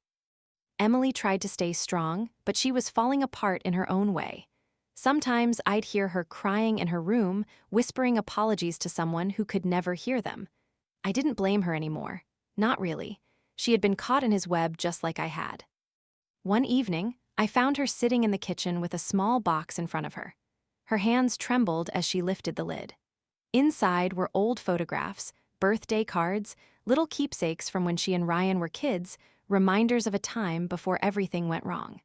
Emily tried to stay strong, but she was falling apart in her own way. Sometimes I'd hear her crying in her room, whispering apologies to someone who could never hear them. I didn't blame her anymore. Not really. She had been caught in his web just like I had. One evening, I found her sitting in the kitchen with a small box in front of her. Her hands trembled as she lifted the lid. Inside were old photographs, birthday cards, little keepsakes from when she and Ryan were kids, reminders of a time before everything went wrong.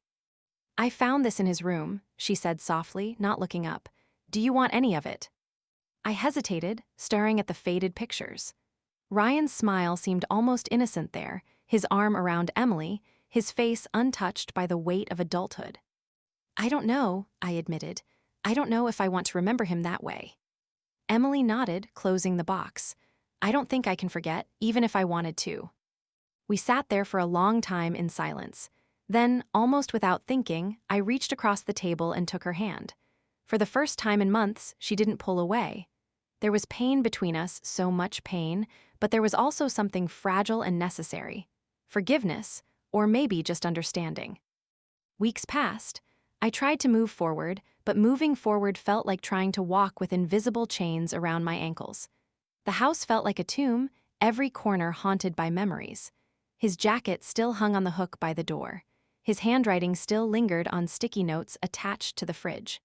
"I found this in his room," she said softly, not looking up. "Do you want any of it?" I hesitated, staring at the faded pictures. Ryan's smile seemed almost innocent there, his arm around Emily, his face untouched by the weight of adulthood. "I don't know," I admitted. "I don't know if I want to remember him that way." Emily nodded, closing the box. "I don't think I can forget, even if I wanted to." We sat there for a long time in silence. Then, almost without thinking, I reached across the table and took her hand. For the first time in months, she didn't pull away. There was pain between us, so much pain, but there was also something fragile and necessary. Forgiveness, or maybe just understanding. Weeks passed. I tried to move forward, but moving forward felt like trying to walk with invisible chains around my ankles. The house felt like a tomb, every corner haunted by memories. His jacket still hung on the hook by the door. His handwriting still lingered on sticky notes attached to the fridge.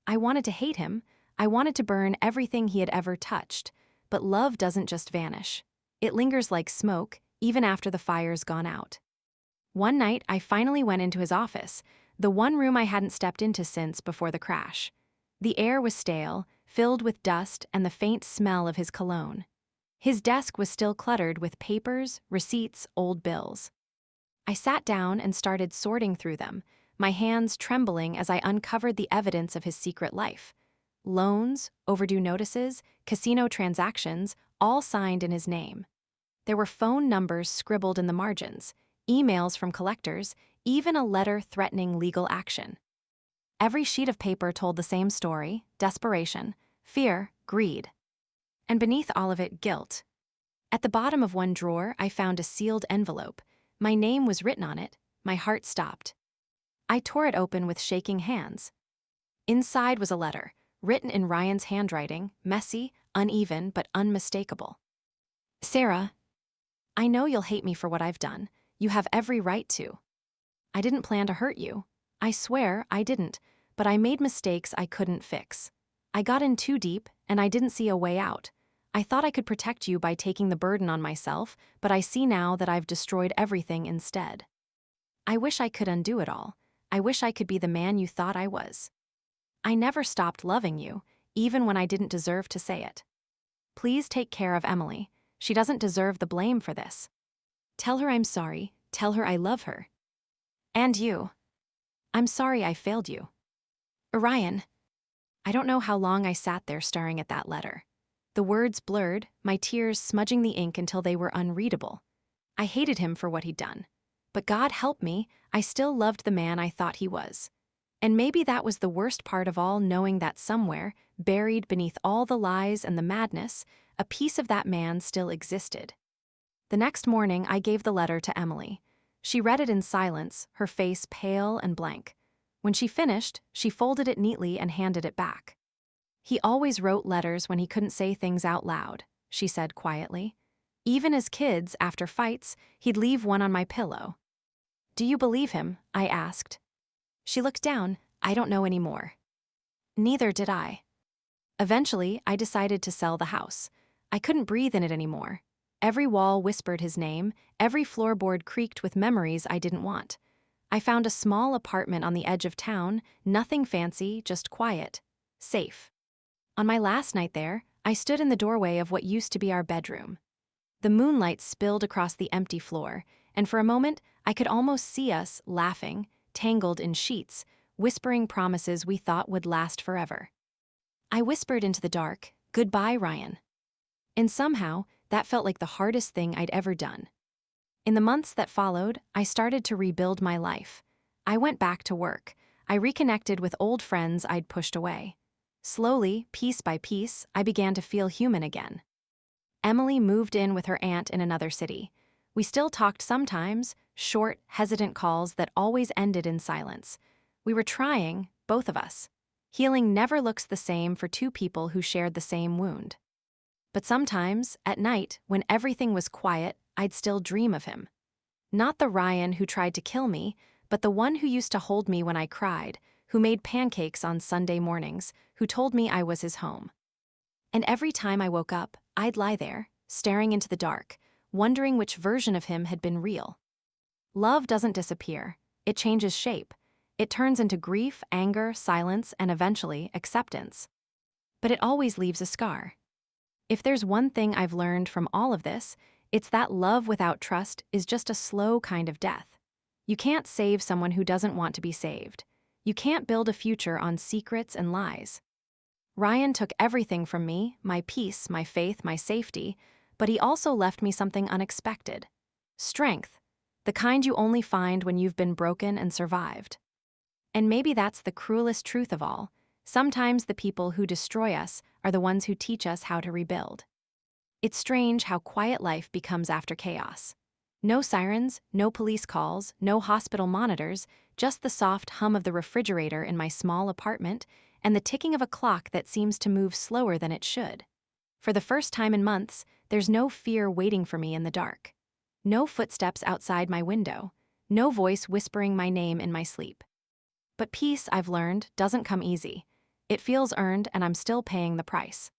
I wanted to hate him. I wanted to burn everything he had ever touched. But love doesn't just vanish. It lingers like smoke, even after the fire's gone out. One night, I finally went into his office, the one room I hadn't stepped into since before the crash. The air was stale, filled with dust and the faint smell of his cologne. His desk was still cluttered with papers, receipts, old bills. I sat down and started sorting through them, my hands trembling as I uncovered the evidence of his secret life. Loans, overdue notices, casino transactions, all signed in his name. There were phone numbers scribbled in the margins, emails from collectors, even a letter threatening legal action. Every sheet of paper told the same story: desperation, fear, greed. And beneath all of it, guilt. At the bottom of one drawer, I found a sealed envelope. My name was written on it. My heart stopped. I tore it open with shaking hands. Inside was a letter, written in Ryan's handwriting, messy, uneven, but unmistakable. Sarah, I know you'll hate me for what I've done. You have every right to. I didn't plan to hurt you. I swear I didn't, but I made mistakes I couldn't fix. I got in too deep, and I didn't see a way out. I thought I could protect you by taking the burden on myself, but I see now that I've destroyed everything instead. I wish I could undo it all. I wish I could be the man you thought I was. I never stopped loving you, even when I didn't deserve to say it. Please take care of Emily. She doesn't deserve the blame for this. Tell her I'm sorry. Tell her I love her. And you. I'm sorry I failed you. Orion. I don't know how long I sat there staring at that letter. The words blurred, my tears smudging the ink until they were unreadable. I hated him for what he'd done. But God help me, I still loved the man I thought he was. And maybe that was the worst part of all, knowing that somewhere, buried beneath all the lies and the madness, a piece of that man still existed. The next morning, I gave the letter to Emily. She read it in silence, her face pale and blank. When she finished, she folded it neatly and handed it back. He always wrote letters when he couldn't say things out loud, she said quietly. Even as kids, after fights, he'd leave one on my pillow. Do you believe him? I asked. She looked down. I don't know anymore. Neither did I. Eventually, I decided to sell the house. I couldn't breathe in it anymore. Every wall whispered his name, every floorboard creaked with memories I didn't want. I found a small apartment on the edge of town, nothing fancy, just quiet, safe. On my last night there, I stood in the doorway of what used to be our bedroom. The moonlight spilled across the empty floor, and for a moment, I could almost see us, laughing, tangled in sheets, whispering promises we thought would last forever. I whispered into the dark, "Goodbye, Ryan." And somehow, that felt like the hardest thing I'd ever done. In the months that followed, I started to rebuild my life. I went back to work. I reconnected with old friends I'd pushed away. Slowly, piece by piece, I began to feel human again. Emily moved in with her aunt in another city. We still talked sometimes, short, hesitant calls that always ended in silence. We were trying, both of us. Healing never looks the same for two people who shared the same wound. But sometimes, at night, when everything was quiet, I'd still dream of him. Not the Ryan who tried to kill me, but the one who used to hold me when I cried, who made pancakes on Sunday mornings, who told me I was his home. And every time I woke up, I'd lie there, staring into the dark, wondering which version of him had been real. Love doesn't disappear. It changes shape. It turns into grief, anger, silence, and eventually, acceptance. But it always leaves a scar. If there's one thing I've learned from all of this, it's that love without trust is just a slow kind of death. You can't save someone who doesn't want to be saved. You can't build a future on secrets and lies. Ryan took everything from me, my peace, my faith, my safety, but he also left me something unexpected. Strength, the kind you only find when you've been broken and survived. And maybe that's the cruelest truth of all. Sometimes the people who destroy us are the ones who teach us how to rebuild. It's strange how quiet life becomes after chaos. No sirens, no police calls, no hospital monitors, just the soft hum of the refrigerator in my small apartment and the ticking of a clock that seems to move slower than it should. For the first time in months, there's no fear waiting for me in the dark. No footsteps outside my window. No voice whispering my name in my sleep. But peace, I've learned, doesn't come easy. It feels earned, and I'm still paying the price.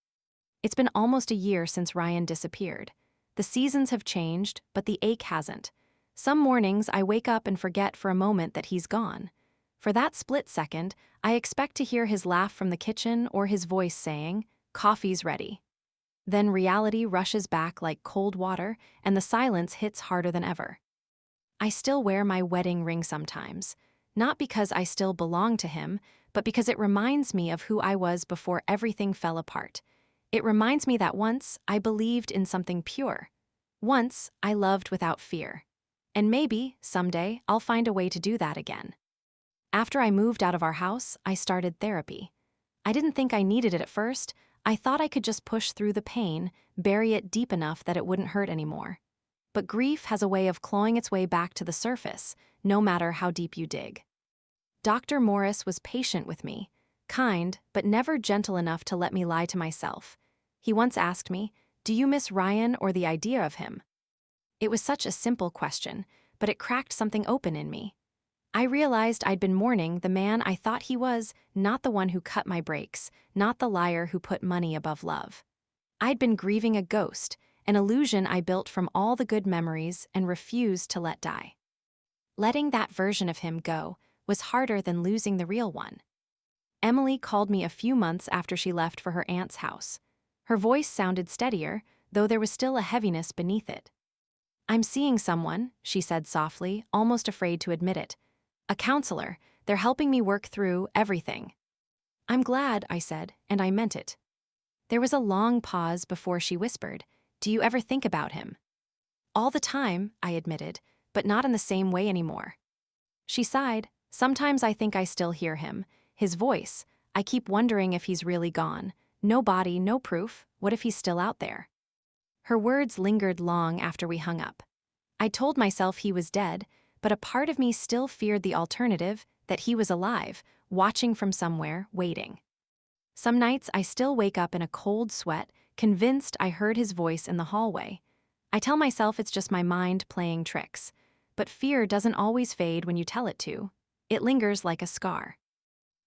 It's been almost a year since Ryan disappeared. The seasons have changed, but the ache hasn't. Some mornings I wake up and forget for a moment that he's gone. For that split second, I expect to hear his laugh from the kitchen or his voice saying, "Coffee's ready." Then reality rushes back like cold water, and the silence hits harder than ever. I still wear my wedding ring sometimes, not because I still belong to him, but because it reminds me of who I was before everything fell apart. It reminds me that once I believed in something pure. Once I loved without fear. And maybe, someday, I'll find a way to do that again. After I moved out of our house, I started therapy. I didn't think I needed it at first. I thought I could just push through the pain, bury it deep enough that it wouldn't hurt anymore. But grief has a way of clawing its way back to the surface, no matter how deep you dig. Dr. Morris was patient with me, kind, but never gentle enough to let me lie to myself. He once asked me, "Do you miss Ryan or the idea of him?" It was such a simple question, but it cracked something open in me. I realized I'd been mourning the man I thought he was, not the one who cut my brakes, not the liar who put money above love. I'd been grieving a ghost, an illusion I built from all the good memories and refused to let die. Letting that version of him go was harder than losing the real one. Emily called me a few months after she left for her aunt's house. Her voice sounded steadier, though there was still a heaviness beneath it. "I'm seeing someone," she said softly, almost afraid to admit it. "A counselor. They're helping me work through everything." "I'm glad," I said, and I meant it. There was a long pause before she whispered, "Do you ever think about him?" "All the time," I admitted, "but not in the same way anymore." She sighed. "Sometimes I think I still hear him. His voice. I keep wondering if he's really gone. No body, no proof. What if he's still out there?" Her words lingered long after we hung up. I told myself he was dead, but a part of me still feared the alternative, that he was alive, watching from somewhere, waiting. Some nights I still wake up in a cold sweat, convinced I heard his voice in the hallway. I tell myself it's just my mind playing tricks. But fear doesn't always fade when you tell it to. It lingers like a scar.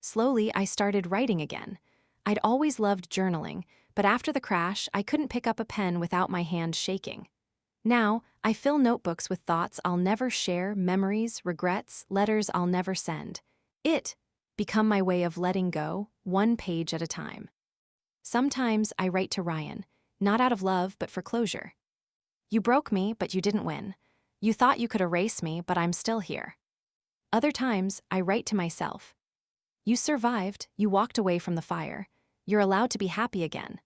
Slowly, I started writing again. I'd always loved journaling, but after the crash, I couldn't pick up a pen without my hand shaking. Now, I fill notebooks with thoughts I'll never share, memories, regrets, letters I'll never send. It become my way of letting go, one page at a time. Sometimes I write to Ryan, not out of love, but for closure. "You broke me, but you didn't win. You thought you could erase me, but I'm still here." Other times, I write to myself. "You survived, you walked away from the fire. You're allowed to be happy again."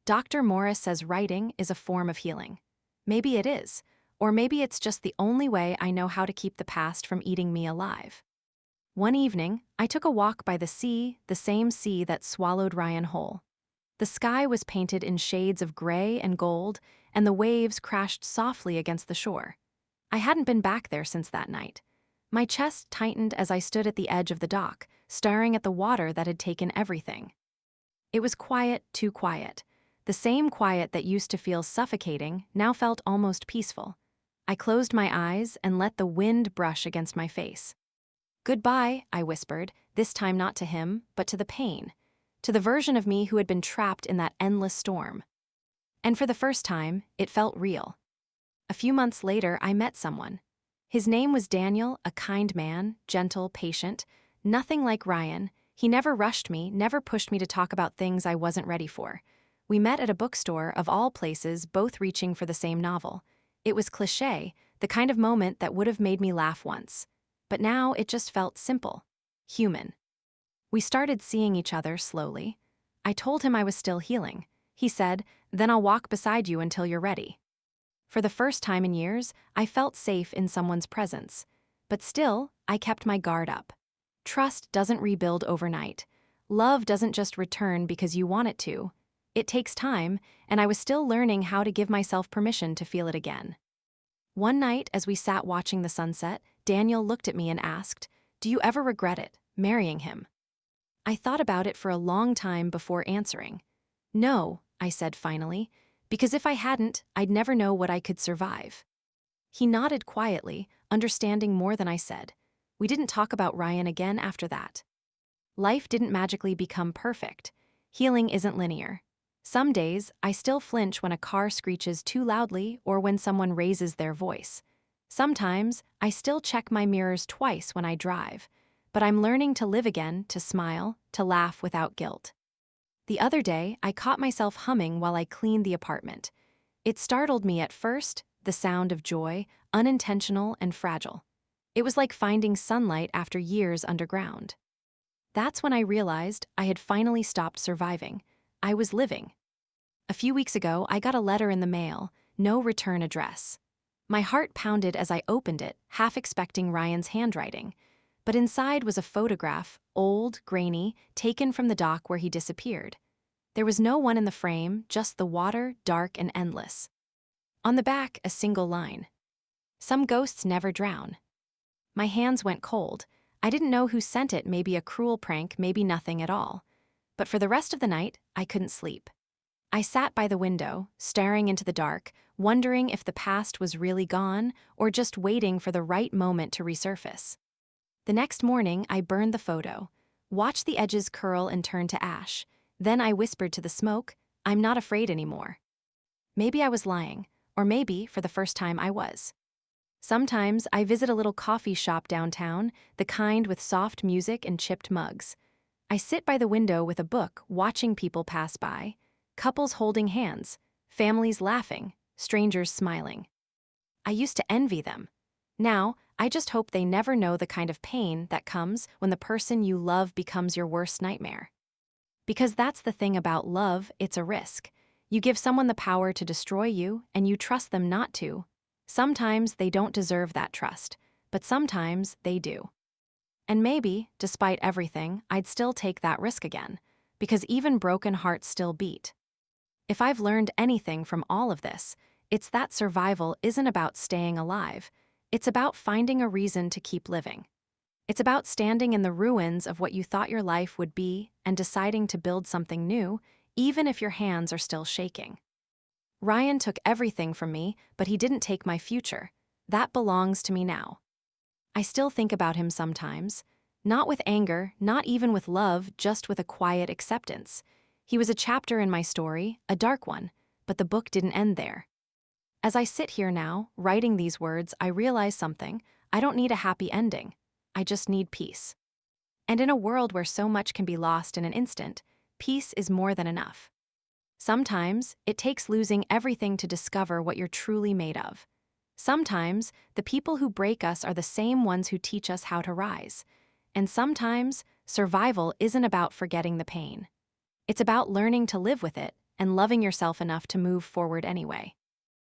Dr. Morris says writing is a form of healing. Maybe it is, or maybe it's just the only way I know how to keep the past from eating me alive. One evening, I took a walk by the sea, the same sea that swallowed Ryan whole. The sky was painted in shades of gray and gold, and the waves crashed softly against the shore. I hadn't been back there since that night. My chest tightened as I stood at the edge of the dock, staring at the water that had taken everything. It was quiet, too quiet. The same quiet that used to feel suffocating now felt almost peaceful. I closed my eyes and let the wind brush against my face. "Goodbye," I whispered, this time not to him, but to the pain, to the version of me who had been trapped in that endless storm. And for the first time, it felt real. A few months later, I met someone. His name was Daniel, a kind man, gentle, patient, nothing like Ryan. He never rushed me, never pushed me to talk about things I wasn't ready for. We met at a bookstore, of all places, both reaching for the same novel. It was cliché, the kind of moment that would have made me laugh once. But now it just felt simple, human. We started seeing each other slowly. I told him I was still healing. He said, "Then I'll walk beside you until you're ready." For the first time in years, I felt safe in someone's presence. But still, I kept my guard up. Trust doesn't rebuild overnight. Love doesn't just return because you want it to. It takes time, and I was still learning how to give myself permission to feel it again. One night, as we sat watching the sunset, Daniel looked at me and asked, "Do you ever regret it, marrying him?" I thought about it for a long time before answering. "No," I said finally, "because if I hadn't, I'd never know what I could survive." He nodded quietly, understanding more than I said. We didn't talk about Ryan again after that. Life didn't magically become perfect. Healing isn't linear. Some days, I still flinch when a car screeches too loudly or when someone raises their voice. Sometimes, I still check my mirrors twice when I drive. But I'm learning to live again, to smile, to laugh without guilt. The other day, I caught myself humming while I cleaned the apartment. It startled me at first, the sound of joy, unintentional and fragile. It was like finding sunlight after years underground. That's when I realized I had finally stopped surviving. I was living. A few weeks ago, I got a letter in the mail, no return address. My heart pounded as I opened it, half expecting Ryan's handwriting. But inside was a photograph, old, grainy, taken from the dock where he disappeared. There was no one in the frame, just the water, dark and endless. On the back, a single line. "Some ghosts never drown." My hands went cold. I didn't know who sent it, maybe a cruel prank, maybe nothing at all. But for the rest of the night, I couldn't sleep. I sat by the window, staring into the dark, wondering if the past was really gone or just waiting for the right moment to resurface. The next morning, I burned the photo, watched the edges curl and turn to ash. Then I whispered to the smoke, "I'm not afraid anymore." Maybe I was lying, or maybe, for the first time, I was. Sometimes I visit a little coffee shop downtown, the kind with soft music and chipped mugs. I sit by the window with a book, watching people pass by, couples holding hands, families laughing, strangers smiling. I used to envy them. Now, I just hope they never know the kind of pain that comes when the person you love becomes your worst nightmare. Because that's the thing about love, it's a risk. You give someone the power to destroy you, and you trust them not to. Sometimes they don't deserve that trust, but sometimes they do. And maybe, despite everything, I'd still take that risk again, because even broken hearts still beat. If I've learned anything from all of this, it's that survival isn't about staying alive. It's about finding a reason to keep living. It's about standing in the ruins of what you thought your life would be and deciding to build something new, even if your hands are still shaking. Ryan took everything from me, but he didn't take my future. That belongs to me now. I still think about him sometimes. Not with anger, not even with love, just with a quiet acceptance. He was a chapter in my story, a dark one, but the book didn't end there. As I sit here now, writing these words, I realize something. I don't need a happy ending. I just need peace. And in a world where so much can be lost in an instant, peace is more than enough. Sometimes, it takes losing everything to discover what you're truly made of. Sometimes, the people who break us are the same ones who teach us how to rise. And sometimes, survival isn't about forgetting the pain. It's about learning to live with it and loving yourself enough to move forward anyway.